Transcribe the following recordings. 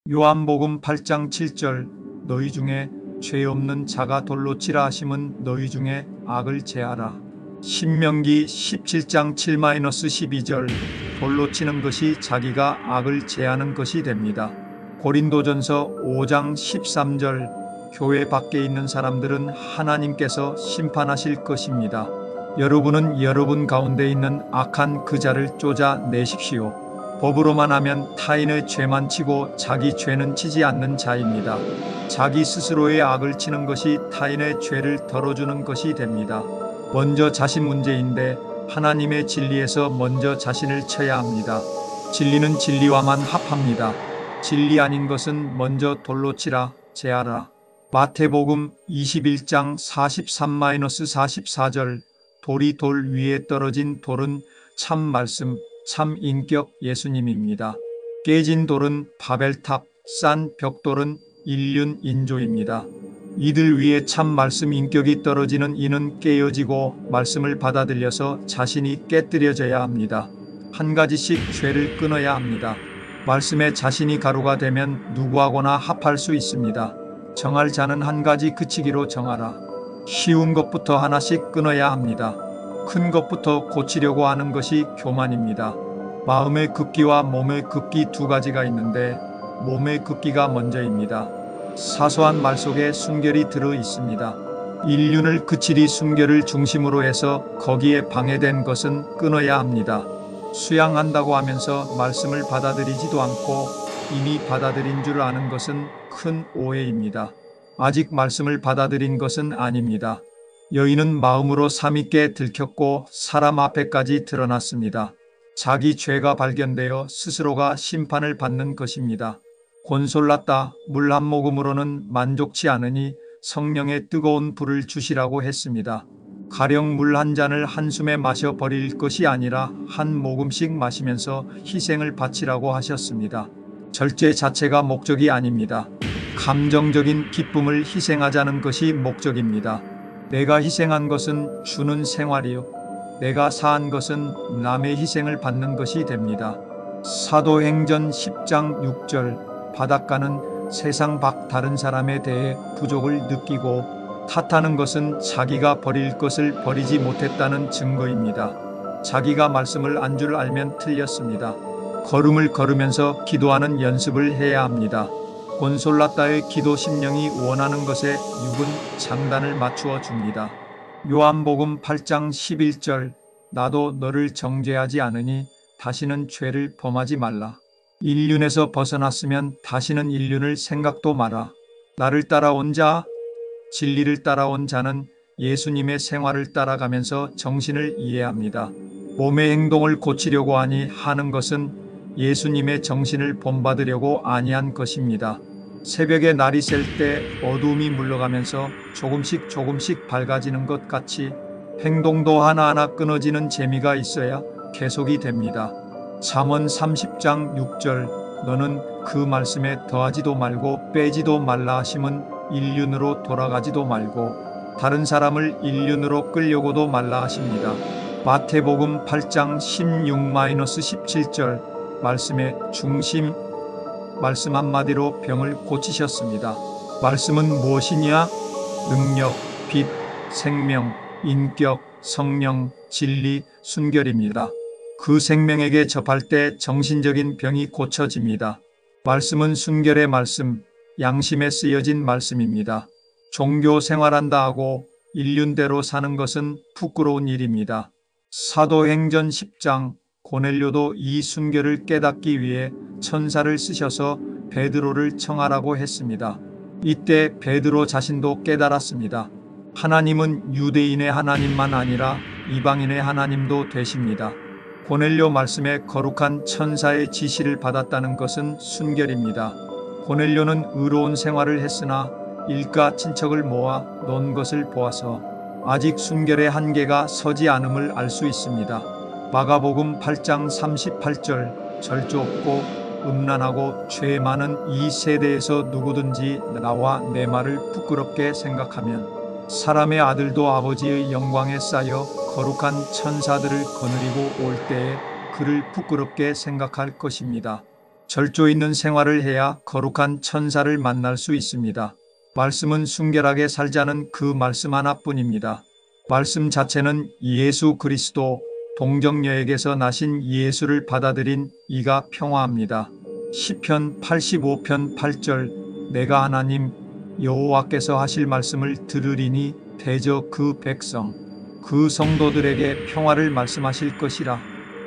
요한복음 8장 7절 너희 중에 죄 없는 자가 돌로 치라 하심은 너희 중에 악을 제하라. 신명기 17장 7-12절 돌로 치는 것이 자기가 악을 제하는 것이 됩니다. 고린도전서 5장 13절 교회 밖에 있는 사람들은 하나님께서 심판하실 것입니다. 여러분은 여러분 가운데 있는 악한 그 자를 쫓아내십시오. 법으로만 하면 타인의 죄만 치고 자기 죄는 치지 않는 자입니다. 자기 스스로의 악을 치는 것이 타인의 죄를 덜어주는 것이 됩니다. 먼저 자신 문제인데 하나님의 진리에서 먼저 자신을 쳐야 합니다. 진리는 진리와만 합합니다. 진리 아닌 것은 먼저 돌로 치라, 제하라. 마태복음 21장 43-44절 돌이 돌 위에 떨어진 돌은 참 말씀, 참 인격 예수님입니다. 깨진 돌은 바벨탑, 싼 벽돌은 인륜 인조입니다. 이들 위에 참 말씀 인격이 떨어지는 이는 깨어지고 말씀을 받아들여서 자신이 깨뜨려져야 합니다. 한 가지씩 죄를 끊어야 합니다. 말씀에 자신이 가루가 되면 누구하고나 합할 수 있습니다. 정할 자는 한 가지 그치기로 정하라. 쉬운 것부터 하나씩 끊어야 합니다. 큰 것부터 고치려고 하는 것이 교만입니다. 마음의 급기와 몸의 급기 두 가지가 있는데 몸의 급기가 먼저입니다. 사소한 말 속에 순결이 들어 있습니다. 인륜을 그치리 순결을 중심으로 해서 거기에 방해된 것은 끊어야 합니다. 수양한다고 하면서 말씀을 받아들이지도 않고 이미 받아들인 줄 아는 것은 큰 오해입니다. 아직 말씀을 받아들인 것은 아닙니다. 여인은 마음으로 삼위께 들켰고 사람 앞에까지 드러났습니다. 자기 죄가 발견되어 스스로가 심판을 받는 것입니다. 곤솔랐다 물 한 모금으로는 만족치 않으니 성령의 뜨거운 불을 주시라고 했습니다. 가령 물 한 잔을 한숨에 마셔 버릴 것이 아니라 한 모금씩 마시면서 희생을 바치라고 하셨습니다. 절제 자체가 목적이 아닙니다. 감정적인 기쁨을 희생하자는 것이 목적입니다. 내가 희생한 것은 주는 생활이요. 내가 사한 것은 남의 희생을 받는 것이 됩니다. 사도행전 10장 6절 바닷가는 세상 밖 다른 사람에 대해 부족을 느끼고 탓하는 것은 자기가 버릴 것을 버리지 못했다는 증거입니다. 자기가 말씀을 안 줄 알면 틀렸습니다. 걸음을 걸으면서 기도하는 연습을 해야 합니다. 곤솔라따의 기도 심령이 원하는 것에 육은 장단을 맞추어 줍니다. 요한복음 8장 11절 나도 너를 정죄하지 않으니 다시는 죄를 범하지 말라. 인륜에서 벗어났으면 다시는 인륜을 생각도 마라. 나를 따라온 자, 진리를 따라온 자는 예수님의 생활을 따라가면서 정신을 이해합니다. 몸의 행동을 고치려고 하는 것은 예수님의 정신을 본받으려고 아니한 것입니다. 새벽에 날이 셀 때 어두움이 물러가면서 조금씩 밝아지는 것 같이 행동도 하나하나 끊어지는 재미가 있어야 계속이 됩니다. 잠언 30장 6절 너는 그 말씀에 더하지도 말고 빼지도 말라 하심은 인륜으로 돌아가지도 말고 다른 사람을 인륜으로 끌려고도 말라 하십니다. 마태복음 8장 16-17절 말씀의 중심, 말씀 한마디로 병을 고치셨습니다. 말씀은 무엇이냐? 능력, 빛, 생명, 인격, 성령, 진리, 순결입니다. 그 생명에게 접할 때 정신적인 병이 고쳐집니다. 말씀은 순결의 말씀, 양심에 쓰여진 말씀입니다. 종교 생활한다 하고 인륜대로 사는 것은 부끄러운 일입니다. 사도행전 10장 고넬료도 이 순결을 깨닫기 위해 천사를 쓰셔서 베드로를 청하라고 했습니다. 이때 베드로 자신도 깨달았습니다. 하나님은 유대인의 하나님만 아니라 이방인의 하나님도 되십니다. 고넬료 말씀에 거룩한 천사의 지시를 받았다는 것은 순결입니다. 고넬료는 의로운 생활을 했으나 일가 친척을 모아 논 것을 보아서 아직 순결의 한계가 서지 않음을 알 수 있습니다. 마가복음 8장 38절 절조 없고 음란하고 죄 많은 이 세대에서 누구든지 나와 내 말을 부끄럽게 생각하면 사람의 아들도 아버지의 영광에 쌓여 거룩한 천사들을 거느리고 올 때에 그를 부끄럽게 생각할 것입니다. 절조 있는 생활을 해야 거룩한 천사를 만날 수 있습니다. 말씀은 순결하게 살자는 그 말씀 하나뿐입니다. 말씀 자체는 예수 그리스도, 동정녀에게서 나신 예수를 받아들인 이가 평화합니다. 시편 85편 8절 내가 하나님 여호와께서 하실 말씀을 들으리니 대저 그 백성 그 성도들에게 평화를 말씀하실 것이라.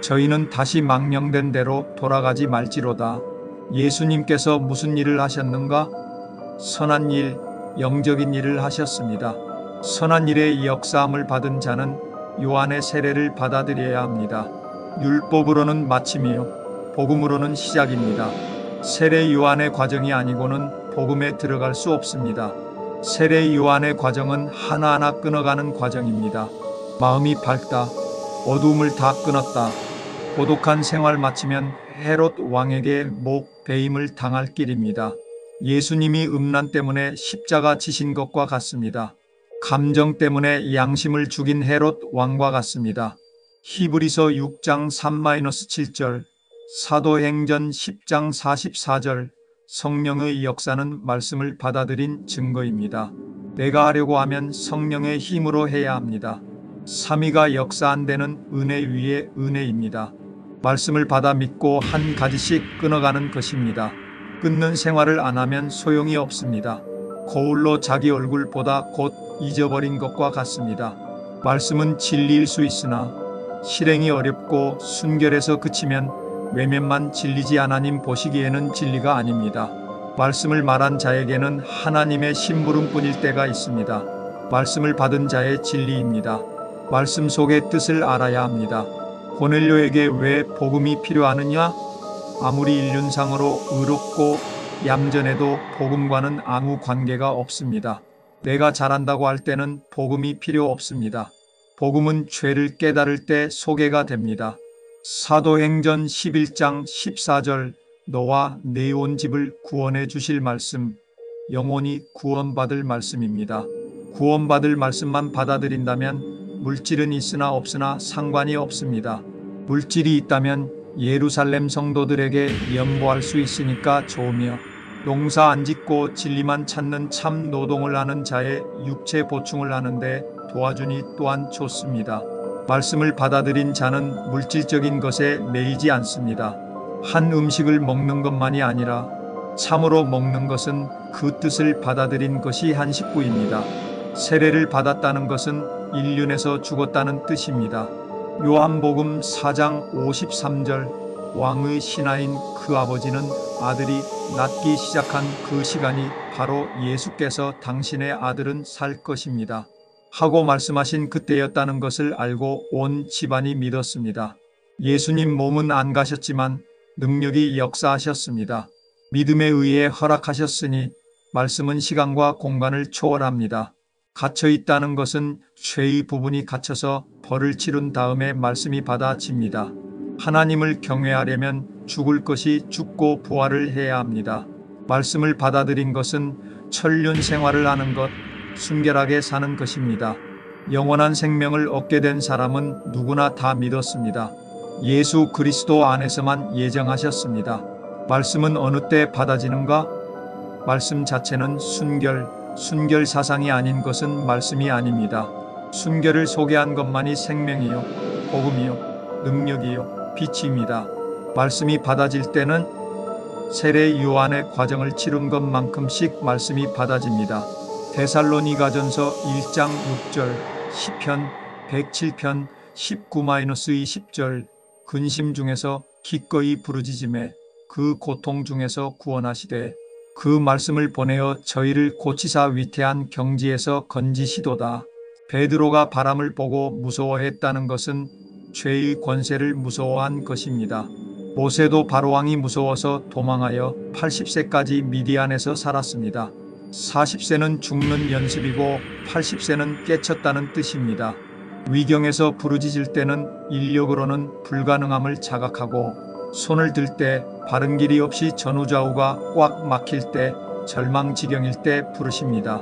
저희는 다시 망령된 대로 돌아가지 말지로다. 예수님께서 무슨 일을 하셨는가? 선한 일, 영적인 일을 하셨습니다. 선한 일의 역사함을 받은 자는 요한의 세례를 받아들여야 합니다. 율법으로는 마침이요 복음으로는 시작입니다. 세례 요한의 과정이 아니고는 복음에 들어갈 수 없습니다. 세례 요한의 과정은 하나하나 끊어가는 과정입니다. 마음이 밝다. 어두움을 다 끊었다. 고독한 생활 마치면 헤롯 왕에게 목 베임을 당할 길입니다. 예수님이 음란 때문에 십자가 지신 것과 같습니다. 감정 때문에 양심을 죽인 헤롯 왕과 같습니다. 히브리서 6장 3-7절, 사도행전 10장 44절, 성령의 역사는 말씀을 받아들인 증거입니다. 내가 하려고 하면 성령의 힘으로 해야 합니다. 삼위가 역사 안 되는 은혜 위에 은혜입니다. 말씀을 받아 믿고 한 가지씩 끊어가는 것입니다. 끊는 생활을 안 하면 소용이 없습니다. 거울로 자기 얼굴 보다 곧 잊어버린 것과 같습니다. 말씀은 진리일 수 있으나 실행이 어렵고 순결해서 그치면 외면만 진리지 하나님 보시기에는 진리가 아닙니다. 말씀을 말한 자에게는 하나님의 심부름뿐일 때가 있습니다. 말씀을 받은 자의 진리입니다. 말씀 속의 뜻을 알아야 합니다. 고넬료에게 왜 복음이 필요하느냐? 아무리 인륜상으로 의롭고 얌전해도 복음과는 아무 관계가 없습니다. 내가 잘한다고 할 때는 복음이 필요 없습니다. 복음은 죄를 깨달을 때 소개가 됩니다. 사도행전 11장 14절 너와 내 온 집을 구원해 주실 말씀, 영원히 구원받을 말씀입니다. 구원받을 말씀만 받아들인다면 물질은 있으나 없으나 상관이 없습니다. 물질이 있다면 예루살렘 성도들에게 연보할 수 있으니까 좋으며 농사 안 짓고 진리만 찾는 참 노동을 하는 자의 육체 보충을 하는데 도와주니 또한 좋습니다. 말씀을 받아들인 자는 물질적인 것에 매이지 않습니다. 한 음식을 먹는 것만이 아니라 참으로 먹는 것은 그 뜻을 받아들인 것이 한 식구입니다. 세례를 받았다는 것은 인륜에서 죽었다는 뜻입니다. 요한복음 4장 53절 왕의 신하인 그 아버지는 아들이 낳기 시작한 그 시간이 바로 예수께서 당신의 아들은 살 것입니다. 하고 말씀하신 그때였다는 것을 알고 온 집안이 믿었습니다. 예수님 몸은 안 가셨지만 능력이 역사하셨습니다. 믿음에 의해 허락하셨으니 말씀은 시간과 공간을 초월합니다. 갇혀 있다는 것은 죄의 부분이 갇혀서 벌을 치른 다음에 말씀이 받아집니다. 하나님을 경외하려면 죽을 것이 죽고 부활을 해야 합니다. 말씀을 받아들인 것은 천륜 생활을 하는 것, 순결하게 사는 것입니다. 영원한 생명을 얻게 된 사람은 누구나 다 믿었습니다. 예수 그리스도 안에서만 예정하셨습니다. 말씀은 어느 때 받아지는가? 말씀 자체는 순결 사상이 아닌 것은 말씀이 아닙니다. 순결을 소개한 것만이 생명이요, 복음이요, 능력이요, 빛입니다. 말씀이 받아질 때는 세례 요한의 과정을 치른 것만큼씩 말씀이 받아집니다. 데살로니가전서 1장 6절, 시편 107편 19-20절 근심 중에서 기꺼이 부르짖음에 그 고통 중에서 구원하시되 그 말씀을 보내어 저희를 고치사 위태한 경지에서 건지시도다. 베드로가 바람을 보고 무서워했다는 것은 죄의 권세를 무서워한 것입니다. 모세도 바로왕이 무서워서 도망하여 80세까지 미디안에서 살았습니다. 40세는 죽는 연습이고 80세는 깨쳤다는 뜻입니다. 위경에서 부르짖을 때는 인력으로는 불가능함을 자각하고 손을 들 때 바른 길이 없이 전우좌우가 꽉 막힐 때 절망지경일 때 부르십니다.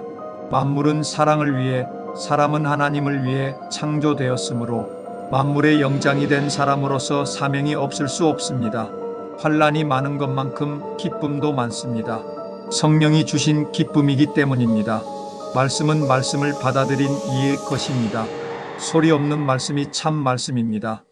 만물은 사랑을 위해 사람은 하나님을 위해 창조되었으므로 만물의 영장이 된 사람으로서 사명이 없을 수 없습니다. 환란이 많은 것만큼 기쁨도 많습니다. 성령이 주신 기쁨이기 때문입니다. 말씀은 말씀을 받아들인 이의 것입니다. 소리 없는 말씀이 참 말씀입니다.